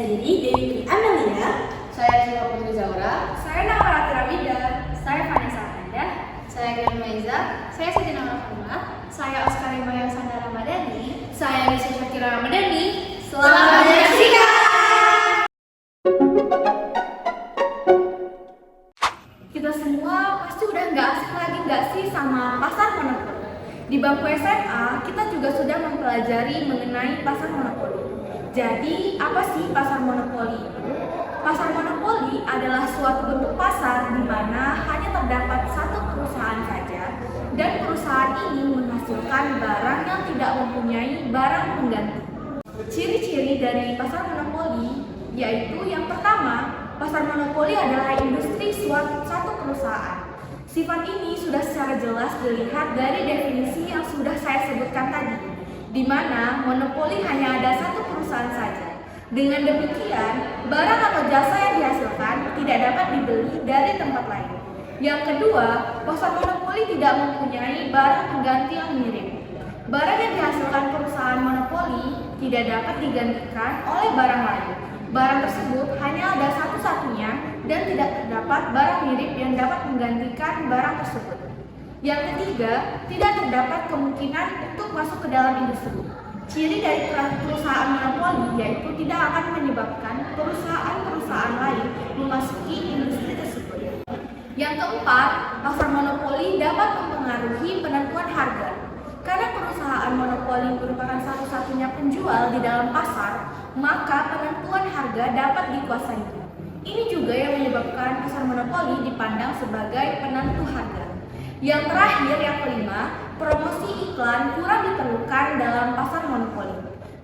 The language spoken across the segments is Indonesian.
sendiri, Dewi Amelia. Saya Syifa Putri Zaura. Saya Nahara Tiramida. Saya Vanessa Amanda. Saya Gyan Maiza. Saya Sayyidina Rahmatullah. Saya Oscar Ibrahim Sandra Ramadhani. Saya Nisa Syakira Ramadhani. Selamat menyaksikan. Kita semua pasti udah nggak asing lagi nggak sih sama pasar monopoli? Di bangku SMA, kita juga sudah mempelajari mengenai pasar monopoli. Jadi, apa sih pasar monopoli itu? Pasar monopoli adalah suatu bentuk pasar di mana hanya terdapat satu perusahaan saja dan perusahaan ini menghasilkan barang yang tidak mempunyai barang pengganti. Ciri-ciri dari pasar monopoli yaitu yang pertama, pasar monopoli adalah industri suatu perusahaan. Sifat ini sudah secara jelas dilihat dari definisi yang sudah saya sebutkan tadi, di mana monopoli hanya ada satu perusahaan saja. Dengan demikian, barang atau jasa yang dihasilkan tidak dapat dibeli dari tempat lain. Yang kedua, pasar monopoli tidak mempunyai barang pengganti yang mirip. Barang yang dihasilkan perusahaan monopoli tidak dapat digantikan oleh barang lain. Barang tersebut hanya ada satu-satunya dan tidak terdapat barang mirip yang dapat menggantikan barang tersebut. Yang ketiga, tidak terdapat kemungkinan untuk masuk ke dalam industri. Ciri dari perusahaan monopoli yaitu tidak akan menyebabkan perusahaan-perusahaan lain memasuki industri tersebut. Yang keempat, pasar monopoli dapat mempengaruhi penentuan harga. Karena perusahaan monopoli merupakan satu-satunya penjual di dalam pasar, maka penentuan harga dapat dikuasainya. Ini juga yang menyebabkan pasar monopoli dipandang sebagai penentu harga. Yang terakhir, yang kelima, promosi iklan kurang diperlukan dalam pasar monopoli.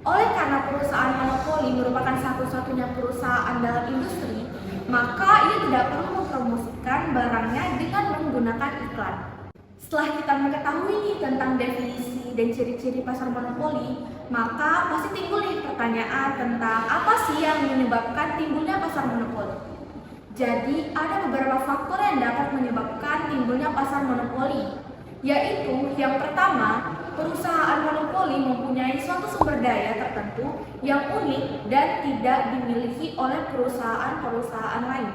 Oleh karena perusahaan monopoli merupakan satu-satunya perusahaan dalam industri, maka ia tidak perlu mempromosikan barangnya dengan menggunakan iklan. Setelah kita mengetahui nih tentang definisi dan ciri-ciri pasar monopoli, maka pasti timbul nih pertanyaan tentang apa sih yang menyebabkan timbulnya pasar monopoli. Jadi, ada beberapa faktor yang dapat menyebabkan timbulnya pasar monopoli, yaitu yang pertama, perusahaan monopoli mempunyai suatu sumber daya tertentu yang unik dan tidak dimiliki oleh perusahaan-perusahaan lain.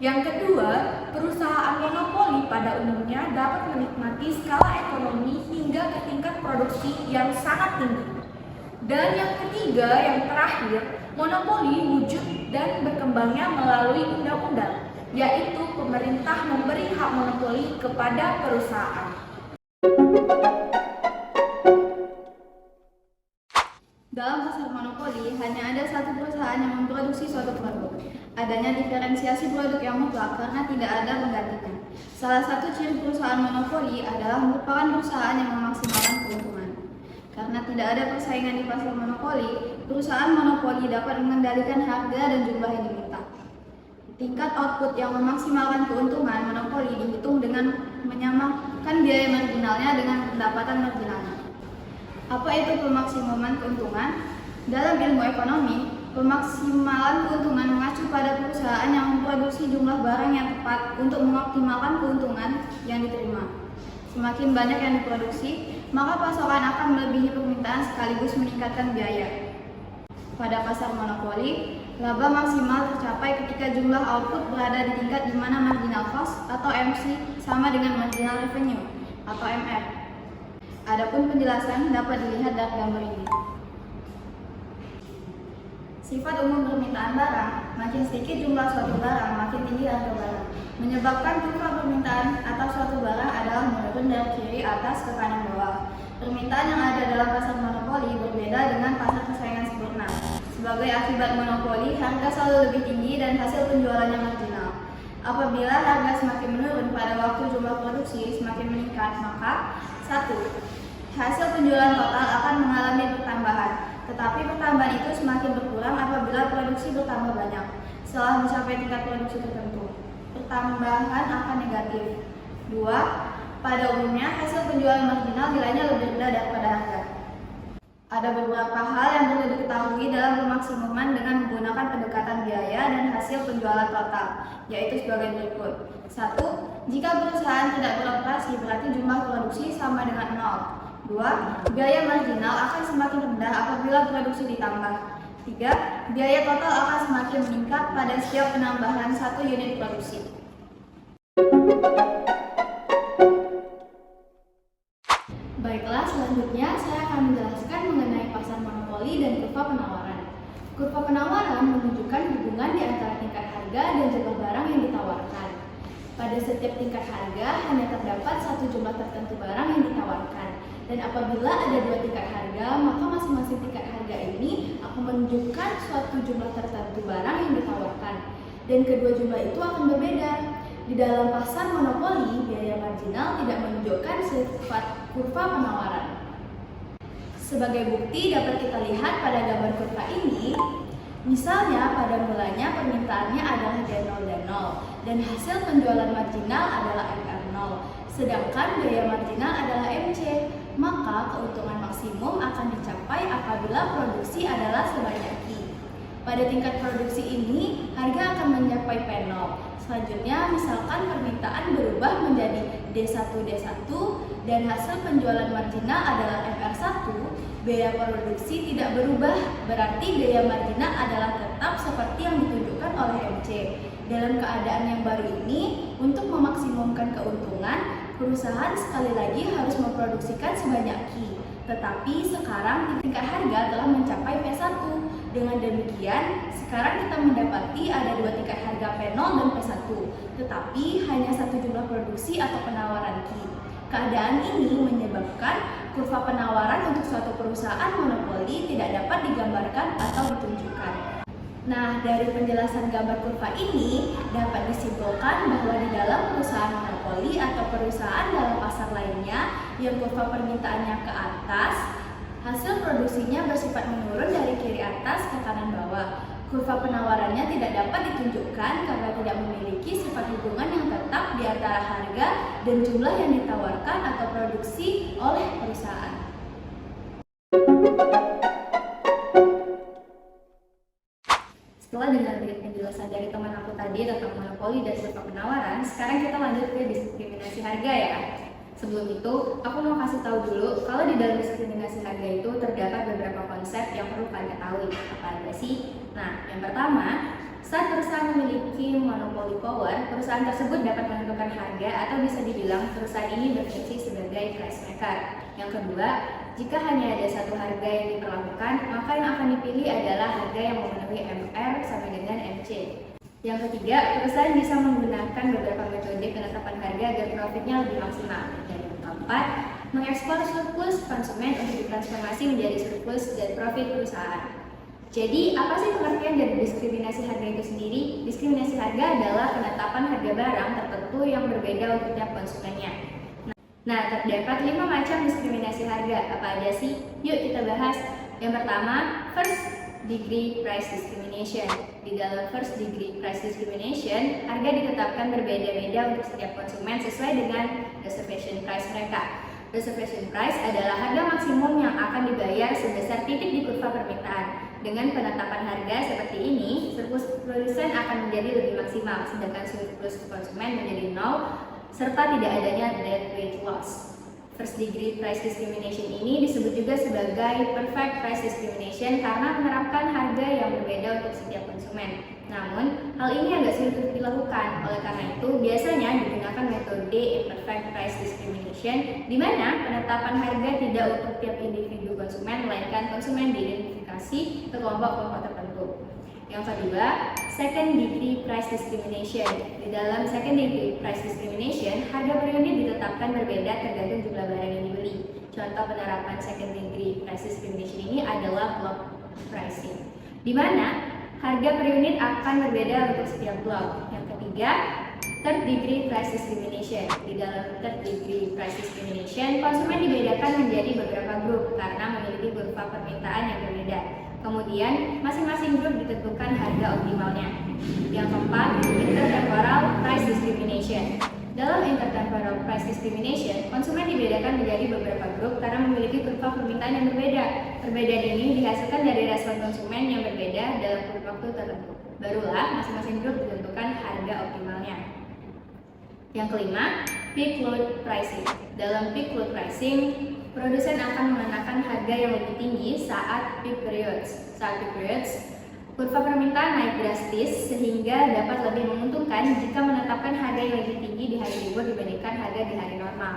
Yang kedua, perusahaan monopoli pada umumnya dapat menikmati skala ekonomi hingga ke tingkat produksi yang sangat tinggi. Dan yang ketiga, yang terakhir, monopoli wujud dan berkembangnya melalui undang-undang, yaitu pemerintah memberi hak monopoli kepada perusahaan. Dalam pasar monopoli, hanya ada satu perusahaan yang memproduksi suatu produk. Adanya diferensiasi produk yang mutlak karena tidak ada penggantinya. Salah satu ciri perusahaan monopoli adalah merupakan perusahaan yang memaksimalkan keuntungan. Karena tidak ada persaingan di pasar monopoli, perusahaan monopoli dapat mengendalikan harga dan jumlah yang diminta. Tingkat output yang memaksimalkan keuntungan monopoli dihitung dengan menyamakan biaya marginalnya dengan pendapatan marginalnya. Apa itu pemaksimuman keuntungan? Dalam ilmu ekonomi, pemaksimalan keuntungan mengacu pada perusahaan yang memproduksi jumlah barang yang tepat untuk mengoptimalkan keuntungan yang diterima. Semakin banyak yang diproduksi, maka pasokan akan melebihi permintaan sekaligus meningkatkan biaya. Pada pasar monopoli, laba maksimal tercapai ketika jumlah output berada di tingkat di mana marginal cost atau MC sama dengan marginal revenue atau MR. Adapun penjelasan dapat dilihat dari gambar ini. Sifat umum permintaan barang, makin sedikit jumlah suatu barang, makin tinggi harga barang. Menyebabkan kurva permintaan atas suatu barang adalah menurun dari kiri atas ke kanan bawah. Permintaan yang ada dalam pasar monopoli berbeda dengan pasar persaingan sempurna. Sebagai akibat monopoli, harga selalu lebih tinggi dan hasil penjualannya marginal. Apabila harga semakin menurun pada waktu jumlah produksi semakin meningkat, maka 1. Hasil penjualan total akan mengalami pertambahan, tetapi pertambahan itu semakin berkurang apabila produksi bertambah banyak. Setelah mencapai tingkat produksi tertentu, pertambahan akan negatif. 2. Pada umumnya, hasil penjualan marginal nilainya lebih rendah daripada harga. Ada beberapa hal yang perlu diketahui dalam pemaksimuman dengan menggunakan pendekatan biaya dan hasil penjualan total, yaitu sebagai berikut. 1. Jika perusahaan tidak beroperasi, berarti jumlah produksi sama dengan 0. 2. Biaya marginal akan semakin rendah apabila produksi ditambah. Ketiga, biaya total akan semakin meningkat pada setiap penambahan 1 unit produksi. Baiklah, selanjutnya saya akan menjelaskan mengenai pasar monopoli dan kurva penawaran. Kurva penawaran menunjukkan hubungan di antara tingkat harga dan jumlah barang yang ditawarkan. Pada setiap tingkat harga hanya terdapat satu jumlah tertentu barang yang ditawarkan. Dan apabila ada dua tingkat harga, maka masing-masing tingkat harga ini akan menunjukkan suatu jumlah tertentu barang yang ditawarkan. Dan kedua jumlah itu akan berbeda. Di dalam pasar monopoli, biaya marginal tidak menunjukkan sifat kurva penawaran. Sebagai bukti dapat kita lihat pada gambar kurva ini. Misalnya pada mulanya permintaannya adalah D0 dan 0 dan hasil penjualan marginal adalah MR0, sedangkan biaya marginal adalah MC. Maka keuntungan maksimum akan dicapai apabila produksi adalah sebanyak Q. Pada tingkat produksi ini, harga akan mencapai P0. Selanjutnya, misalkan permintaan berubah menjadi D1 dan hasil penjualan marginal adalah MR1, biaya produksi tidak berubah, berarti biaya marginal adalah tetap seperti yang ditunjukkan oleh MC. Dalam keadaan yang baru ini, untuk memaksimumkan keuntungan, perusahaan sekali lagi harus memproduksikan sebanyak Q. Tetapi sekarang tingkat harga telah mencapai P1. Dengan demikian, sekarang kita mendapati ada dua tingkat harga P0 dan P1, tetapi hanya satu jumlah produksi atau penawaran Q. Keadaan ini menyebabkan kurva penawaran untuk suatu perusahaan monopoli tidak dapat digambarkan atau ditunjukkan. Nah, dari penjelasan gambar kurva ini dapat disimpulkan bahwa di dalam perusahaan monopoli atau perusahaan dalam pasar lainnya yang kurva permintaannya ke atas, hasil produksinya bersifat menurun dari kiri atas ke kanan bawah. Kurva penawarannya tidak dapat ditunjukkan karena tidak memiliki sifat hubungan yang tetap di antara harga dan jumlah yang ditawarkan atau produksi oleh perusahaan. Setelah dengar penjelasan dari teman aku tadi tentang monopoli dan kurva penawaran, sekarang kita lanjut ke diskriminasi harga ya. Sebelum itu, aku mau kasih tahu dulu kalau di dalam diskriminasi harga itu terdapat beberapa konsep yang perlu kalian ketahui. Apa aja sih? Nah, yang pertama, saat perusahaan memiliki monopoli power, perusahaan tersebut dapat menentukan harga atau bisa dibilang perusahaan ini berfungsi sebagai price maker. Yang kedua, jika hanya ada satu harga yang diperlakukan, maka yang akan dipilih adalah harga yang memenuhi MR sama dengan MC. Yang ketiga, perusahaan bisa menggunakan beberapa metode penetapan harga agar profitnya lebih maksimal. Dan yang keempat, mengekspor surplus konsumen untuk ditransformasi menjadi surplus dan profit perusahaan. Jadi, apa sih pengertian dari diskriminasi harga itu sendiri? Diskriminasi harga adalah penetapan harga barang tertentu yang berbeda untuk tiap konsumennya. Nah, terdapat 5 macam diskriminasi harga. Apa aja sih? Yuk kita bahas. Yang pertama, first degree price discrimination. Di dalam first degree price discrimination, harga ditetapkan berbeda-beda untuk setiap konsumen sesuai dengan reservation price mereka. Reservation price adalah harga maksimum yang akan dibayar sebesar titik di kurva permintaan. Dengan penetapan harga seperti ini, surplus produsen akan menjadi lebih maksimal, sedangkan surplus konsumen menjadi 0, serta tidak adanya dead weight loss. First degree price discrimination ini disebut juga sebagai perfect price discrimination karena menerapkan harga yang berbeda untuk setiap konsumen. Namun, hal ini agak sulit untuk dilakukan. Oleh karena itu, biasanya digunakan metode imperfect price discrimination, di mana penetapan harga tidak untuk tiap individu konsumen, melainkan konsumen diidentifikasi ke kelompok-kelompok tertentu. Yang kedua, second degree price discrimination. Di dalam second degree price discrimination, harga per unit ditetapkan berbeda tergantung jumlah barang yang dibeli. Contoh penerapan second degree price discrimination ini adalah block pricing, di mana harga per unit akan berbeda untuk setiap blok. Yang ketiga, third degree price discrimination. Di dalam third degree price discrimination, konsumen dibedakan menjadi beberapa grup karena memiliki kurva permintaan yang berbeda. Kemudian, masing-masing grup ditentukan harga optimalnya. Yang keempat, intertemporal price discrimination. Dalam intertemporal price discrimination, konsumen dibedakan menjadi beberapa grup karena memiliki kurva permintaan yang berbeda. Perbedaan ini dihasilkan dari respon konsumen yang berbeda dalam kurun waktu tertentu. Barulah masing-masing grup ditentukan harga optimalnya. Yang kelima, peak load pricing. Dalam peak load pricing, produsen akan mengenakan harga yang lebih tinggi saat peak periods. Saat peak periods, kurva permintaan naik drastis sehingga dapat lebih menguntungkan jika menetapkan harga yang lebih tinggi di hari libur dibandingkan harga di hari normal.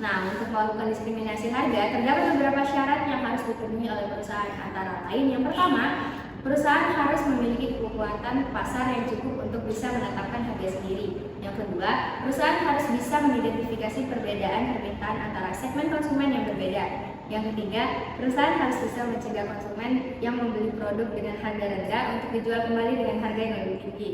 Nah, untuk melakukan diskriminasi harga, terdapat beberapa syarat yang harus dipenuhi oleh perusahaan, antara lain yang pertama, perusahaan harus memiliki kekuatan pasar yang cukup untuk bisa menetapkan harga sendiri. Yang kedua, perusahaan harus bisa mengidentifikasi perbedaan permintaan antara segmen konsumen yang berbeda. Yang ketiga, perusahaan harus bisa mencegah konsumen yang membeli produk dengan harga rendah untuk dijual kembali dengan harga yang lebih tinggi.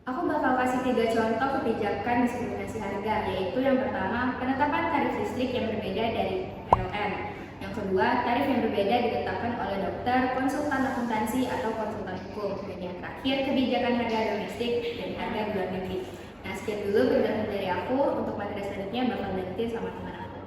Aku bakal kasih 3 contoh kebijakan diskriminasi harga, yaitu yang pertama, penetapan tarif listrik yang berbeda dari PLN. Yang kedua, tarif yang berbeda ditetapkan oleh dokter, konsultan akuntansi, atau konsultan hukum. Dan yang terakhir, kebijakan harga domestik dan harga luar negeri. Nah, sekian dulu penjelasan dari aku. Untuk materi selanjutnya bakal dilanjutin sama teman aku.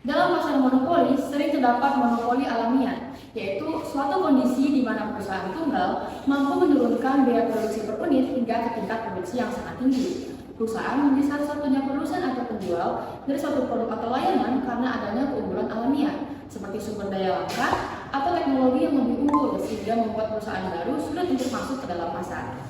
Dalam pasar monopoli sering terdapat monopoli alamiah, yaitu suatu kondisi di mana perusahaan tunggal mampu menurunkan biaya produksi per unit hingga ke tingkat produksi yang sangat tinggi. Perusahaan menjadi satu-satunya produsen atau penjual dari suatu produk atau layanan karena adanya keunggulan alamiah, seperti sumber daya langka atau teknologi yang lebih unggul sehingga membuat perusahaan baru sulit untuk masuk ke dalam pasar.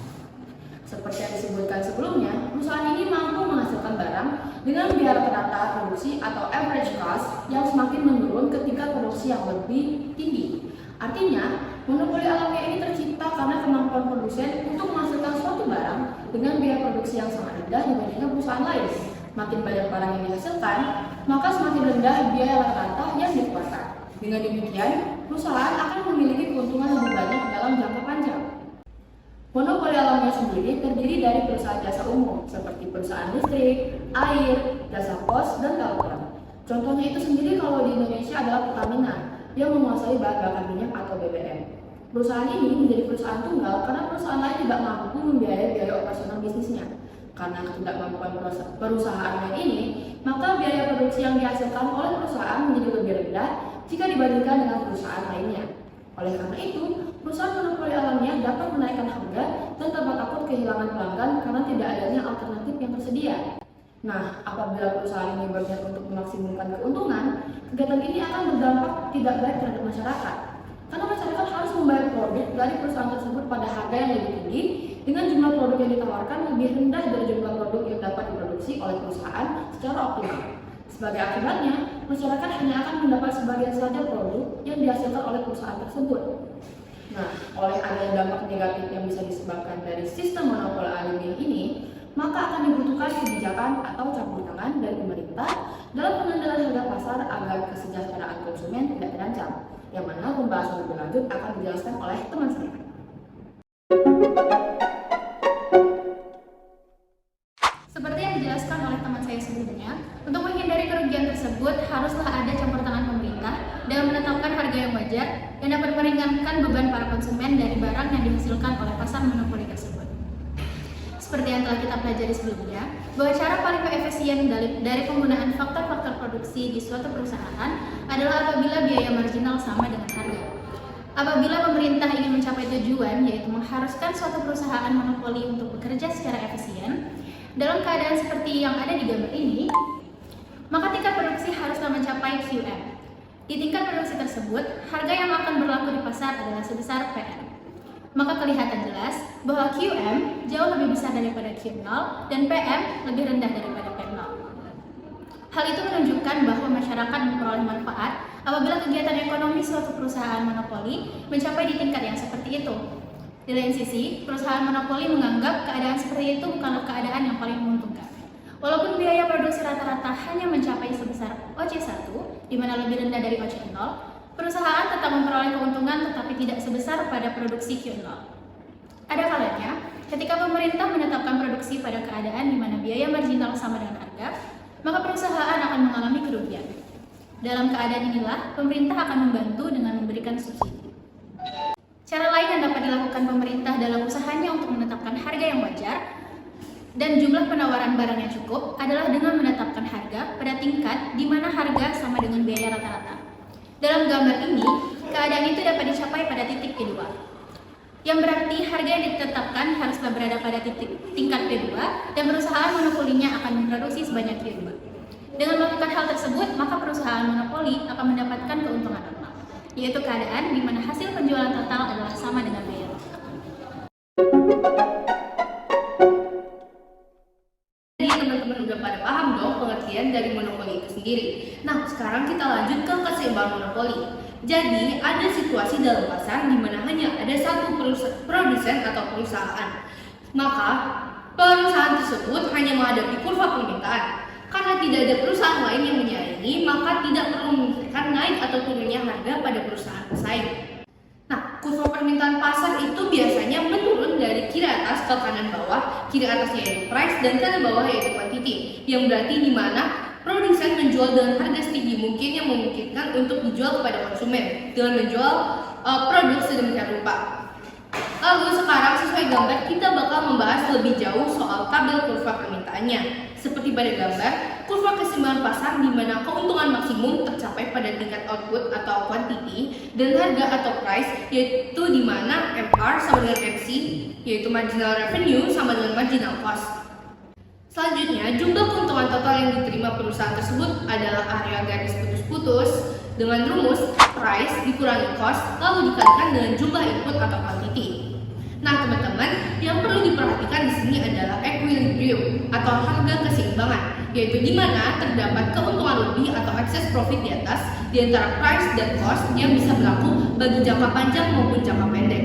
Seperti yang disebutkan sebelumnya, perusahaan ini mampu menghasilkan barang dengan biaya rata-rata produksi atau average cost yang semakin menurun ke tingkat produksi yang lebih tinggi. Artinya, monopoli alamiah ini tercipta karena kemampuan produsen untuk menghasilkan suatu barang dengan biaya produksi yang sangat rendah dibandingkan perusahaan lain. Makin banyak barang yang dihasilkan, maka semakin rendah biaya rata-rata yang dikeluarkan. Dengan demikian, perusahaan akan memiliki keuntungan lebih banyak dalam jangka panjang. Monopoli alamiah sendiri terdiri dari perusahaan jasa umum seperti perusahaan listrik, air, jasa pos, dan telepon. Contohnya itu sendiri kalau di Indonesia adalah Pertamina yang menguasai bahan bakar minyak atau BBM. Perusahaan ini menjadi perusahaan tunggal karena perusahaan lain tidak mampu membiayai biaya operasional bisnisnya. Karena ketidakmampuan perusahaan lain ini, maka biaya produksi yang dihasilkan oleh perusahaan menjadi lebih rendah jika dibandingkan dengan perusahaan lainnya. Oleh karena itu, perusahaan monopoli alamiah dapat menaikkan harga dan tanpa takut kehilangan pelanggan karena tidak adanya alternatif yang tersedia. Nah, apabila perusahaan ini berniat untuk memaksimalkan keuntungan, kegiatan ini akan berdampak tidak baik terhadap masyarakat. Karena masyarakat harus membayar produk dari perusahaan tersebut pada harga yang lebih tinggi dengan jumlah produk yang ditawarkan lebih rendah dari jumlah produk yang dapat diproduksi oleh perusahaan secara optimal. Sebagai akibatnya, masyarakat hanya akan mendapat sebagian saja produk yang dihasilkan oleh perusahaan tersebut. Nah, oleh adanya dampak negatif yang bisa disebabkan dari sistem monopoli alamiah ini, maka akan dibutuhkan kebijakan atau campur tangan dari pemerintah dalam pengendalian harga pasar agar kesejahteraan konsumen tidak terancam. Yang mana pembahasan lebih lanjut akan dijelaskan oleh teman saya. Seperti yang dijelaskan oleh teman saya sebelumnya, untuk menghindari kerugian tersebut haruslah ada campur tangan pemerintah dalam menetapkan harga yang wajar yang dapat meringankan beban para konsumen dari barang yang dihasilkan oleh pasar monopoli tersebut. Seperti yang telah kita pelajari sebelumnya, bahwa cara paling efisien dari penggunaan faktor-faktor produksi di suatu perusahaan adalah apabila biaya marginal sama dengan harga. Apabila pemerintah ingin mencapai tujuan, yaitu mengharuskan suatu perusahaan monopoli untuk bekerja secara efisien, dalam keadaan seperti yang ada di gambar ini, maka tingkat produksi haruslah mencapai QM. Di tingkat produksi tersebut, harga yang akan berlaku di pasar adalah sebesar PM. Maka kelihatan jelas bahwa QM jauh lebih besar daripada Q0 dan PM lebih rendah daripada P0. Hal itu menunjukkan bahwa masyarakat memperoleh manfaat apabila kegiatan ekonomi suatu perusahaan monopoli mencapai di tingkat yang seperti itu. Di lain sisi, perusahaan monopoli menganggap keadaan seperti itu bukanlah keadaan yang paling menguntungkan. Walaupun biaya produksi rata-rata hanya mencapai sebesar OC1, di mana lebih rendah dari OC0, perusahaan tetap memperoleh keuntungan tetapi tidak sebesar pada produksi Q0. Ada kalanya, ketika pemerintah menetapkan produksi pada keadaan di mana biaya marginal sama dengan harga, maka perusahaan akan mengalami kerugian. Dalam keadaan inilah, pemerintah akan membantu dengan memberikan subsidi. Cara lain yang dapat dilakukan pemerintah dalam usahanya untuk menetapkan harga yang wajar dan jumlah penawaran barang yang cukup adalah dengan menetapkan harga pada tingkat di mana harga sama dengan biaya rata-rata. Dalam gambar ini, keadaan itu dapat dicapai pada titik kedua. yang berarti harga yang ditetapkan haruslah berada pada tingkat P2 dan perusahaan monopolinya akan memproduksi sebanyak Q2. Dengan melakukan hal tersebut, maka perusahaan monopoli akan mendapatkan keuntungan normal, yaitu keadaan di mana hasil penjualan total adalah sama dengan biaya total. Jadi teman-teman udah pada paham dong pengertian dari monopoli itu sendiri. Nah, sekarang kita lanjut ke keseimbangan monopoli. Jadi, ada situasi dalam pasar di mana hanya ada satu produsen atau perusahaan. Maka, perusahaan tersebut hanya menghadapi kurva permintaan. Karena tidak ada perusahaan lain yang menyaingi, maka tidak perlu memikirkan naik atau turunnya harga pada perusahaan pesaing. Nah, kurva permintaan pasar itu biasanya menurun dari kiri atas ke kanan bawah. Kiri atasnya yaitu price dan kanan bawah yaitu quantity. Yang berarti di mana produsen menjual dengan harga setinggi mungkin yang memungkinkan untuk dijual kepada konsumen dengan menjual produk sedemikian rupa. Lalu sekarang sesuai gambar kita bakal membahas lebih jauh soal tabel kurva permintaannya. Seperti pada gambar, kurva keseimbangan pasar di mana keuntungan maksimum tercapai pada tingkat output atau quantity dan harga atau price, yaitu di mana MR sama dengan MC, yaitu marginal revenue sama dengan marginal cost. Selanjutnya, jumlah keuntungan total yang diterima perusahaan tersebut adalah area garis putus-putus dengan rumus price dikurangi cost lalu dikalikan dengan jumlah input atau quantity. Nah, teman-teman, yang perlu diperhatikan di sini adalah equilibrium atau harga keseimbangan, yaitu di mana terdapat keuntungan lebih atau excess profit di atas di antara price dan cost yang bisa berlaku bagi jangka panjang maupun jangka pendek.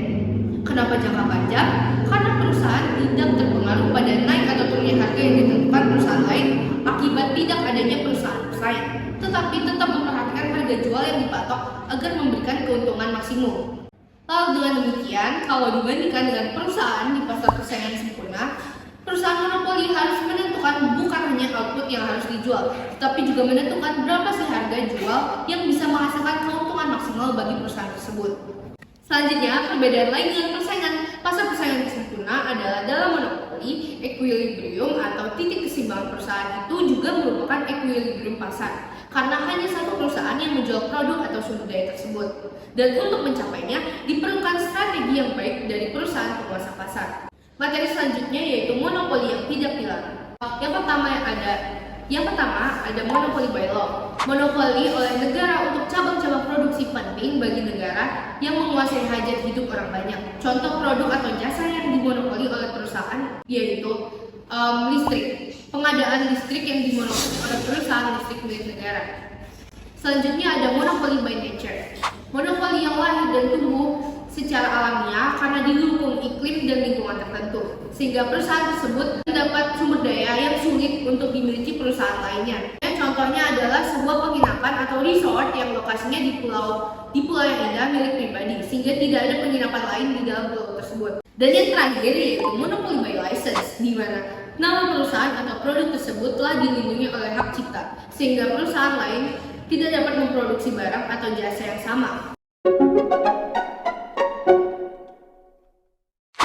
Kenapa jangka panjang? Karena perusahaan tidak terpengaruh pada naik atau turunnya harga yang ditentukan perusahaan lain akibat tidak adanya perusahaan pesaing, tetapi tetap memperhatikan harga jual yang dipatok agar memberikan keuntungan maksimum. Lalu dengan demikian, kalau dibandingkan dengan perusahaan di pasar persaingan sempurna, perusahaan monopoli harus menentukan bukan hanya output yang harus dijual, tetapi juga menentukan berapa sih harga jual yang bisa menghasilkan keuntungan maksimal bagi perusahaan tersebut. Selanjutnya, perbedaan lain dengan pasar persaingan sempurna adalah dalam monopoli, equilibrium atau titik keseimbangan perusahaan itu juga merupakan equilibrium pasar, karena hanya satu perusahaan yang menjual produk atau sumber daya tersebut. Dan untuk mencapainya, diperlukan strategi yang baik dari perusahaan penguasa pasar. Materi selanjutnya yaitu monopoli yang tidak dilarang. Yang pertama ada monopoli by law. Monopoli oleh negara untuk cabang-cabang produksi penting bagi negara yang menguasai hajat hidup orang banyak. Contoh produk atau jasa yang dimonopoli oleh perusahaan yaitu listrik. Pengadaan listrik yang dimonopoli oleh perusahaan listrik milik negara. Selanjutnya ada monopoli by nature. Monopoli yang lahir dan tumbuh secara alamiah karena didukung iklim dan lingkungan tertentu, sehingga perusahaan tersebut mendapat sumber daya yang sulit untuk dimiliki perusahaan lainnya. Contohnya adalah sebuah penginapan atau resort yang lokasinya di pulau yang indah milik pribadi, sehingga tidak ada penginapan lain di dalam pulau tersebut. Dan yang terakhir yaitu monopoli by license, di mana nama perusahaan atau produk tersebut telah dilindungi oleh hak cipta, sehingga perusahaan lain tidak dapat memproduksi barang atau jasa yang sama.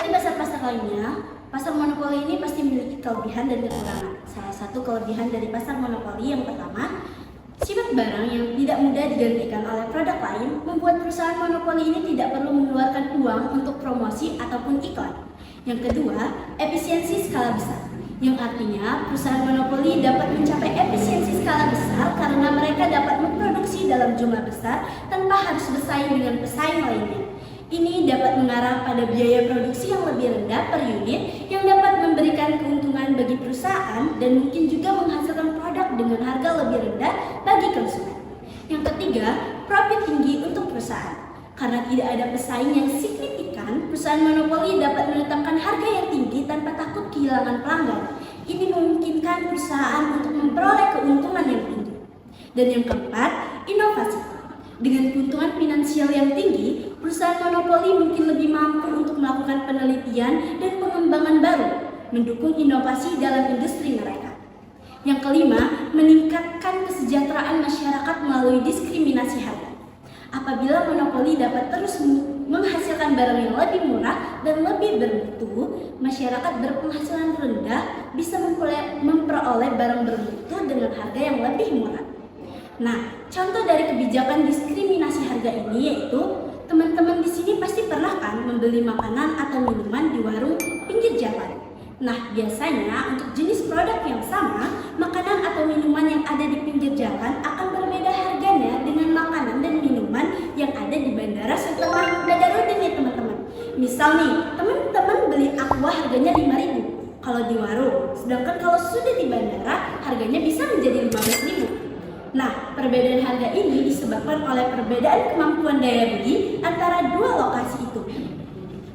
Di pasar-pasar lainnya, pasar monopoli ini pasti memiliki kelebihan dan kekurangan. Salah satu kelebihan dari pasar monopoli yang pertama, sifat barang yang tidak mudah digantikan oleh produk lain membuat perusahaan monopoli ini tidak perlu mengeluarkan uang untuk promosi ataupun iklan. Yang kedua, efisiensi skala besar, yang artinya perusahaan monopoli dapat mencapai efisiensi skala besar karena mereka dapat memproduksi dalam jumlah besar tanpa harus bersaing dengan pesaing lainnya. Ini dapat mengarah pada biaya produksi yang lebih rendah per unit yang dapat memberikan keuntungan bagi perusahaan dan mungkin juga menghasilkan produk dengan harga lebih rendah bagi konsumen. Yang ketiga, profit tinggi untuk perusahaan. Karena tidak ada pesaing yang signifikan, perusahaan monopoli dapat menetapkan harga yang tinggi tanpa takut kehilangan pelanggan. Ini memungkinkan perusahaan untuk memperoleh keuntungan yang tinggi. Dan yang keempat, inovasi. Dengan keuntungan finansial yang tinggi, perusahaan monopoli mungkin lebih mampu untuk melakukan penelitian dan pengembangan baru, mendukung inovasi dalam industri mereka. Yang kelima, meningkatkan kesejahteraan masyarakat melalui diskriminasi harga. Apabila monopoli dapat terus menghasilkan barang yang lebih murah dan lebih bermutu, masyarakat berpenghasilan rendah bisa memperoleh barang bermutu dengan harga yang lebih murah. Nah, contoh dari kebijakan diskriminasi harga ini yaitu teman-teman di sini pasti pernah kan membeli makanan atau minuman di warung pinggir jalan. Nah, biasanya untuk jenis produk yang sama, makanan atau minuman yang ada di pinggir jalan akan berbeda harganya dengan makanan dan minuman yang ada di Bandara Sultan Mahmud Badarudin nih teman-teman. Misal nih, teman-teman beli aqua harganya 5.000 kalau di warung, sedangkan kalau sudah di bandara harganya bisa menjadi 15.000. Nah, perbedaan harga ini disebabkan oleh perbedaan kemampuan daya beli antara dua lokasi itu.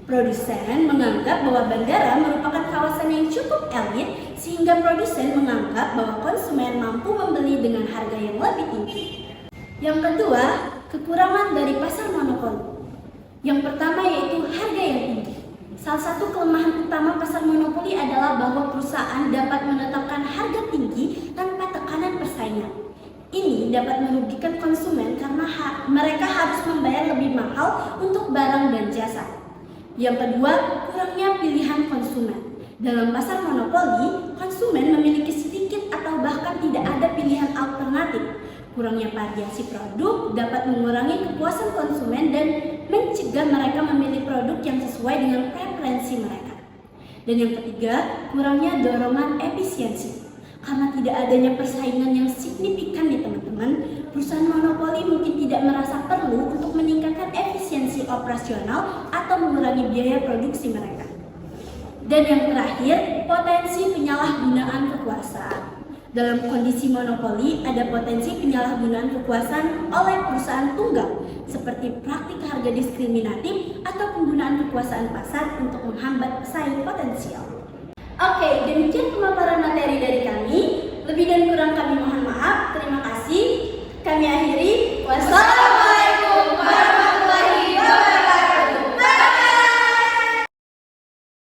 Produsen menganggap bahwa bandara merupakan kawasan yang cukup elit sehingga produsen menganggap bahwa konsumen mampu membeli dengan harga yang lebih tinggi. Yang kedua, kekurangan dari pasar monopoli. Yang pertama yaitu harga yang tinggi. Salah satu kelemahan utama pasar monopoli adalah bahwa perusahaan dapat menetapkan harga tinggi tanpa tekanan persaingan. Ini dapat merugikan konsumen karena mereka harus membayar lebih mahal untuk barang dan jasa. Yang kedua, kurangnya pilihan konsumen. Dalam pasar monopoli, konsumen memiliki sedikit atau bahkan tidak ada pilihan alternatif. Kurangnya variasi produk dapat mengurangi kepuasan konsumen dan mencegah mereka memilih produk yang sesuai dengan preferensi mereka. Dan yang ketiga, kurangnya dorongan efisiensi. Karena tidak adanya persaingan yang signifikan nih teman-teman, perusahaan monopoli mungkin tidak merasa perlu untuk meningkatkan efisiensi operasional atau mengurangi biaya produksi mereka. Dan yang terakhir, potensi penyalahgunaan kekuasaan. Dalam kondisi monopoli, ada potensi penyalahgunaan kekuasaan oleh perusahaan tunggal, seperti praktik harga diskriminatif atau penggunaan kekuasaan pasar untuk menghambat pesaing potensial. Oke, demikian pemaparan materi dari kami. Lebih dan kurang kami mohon maaf. Terima kasih. Kami akhiri. Wassalamualaikum.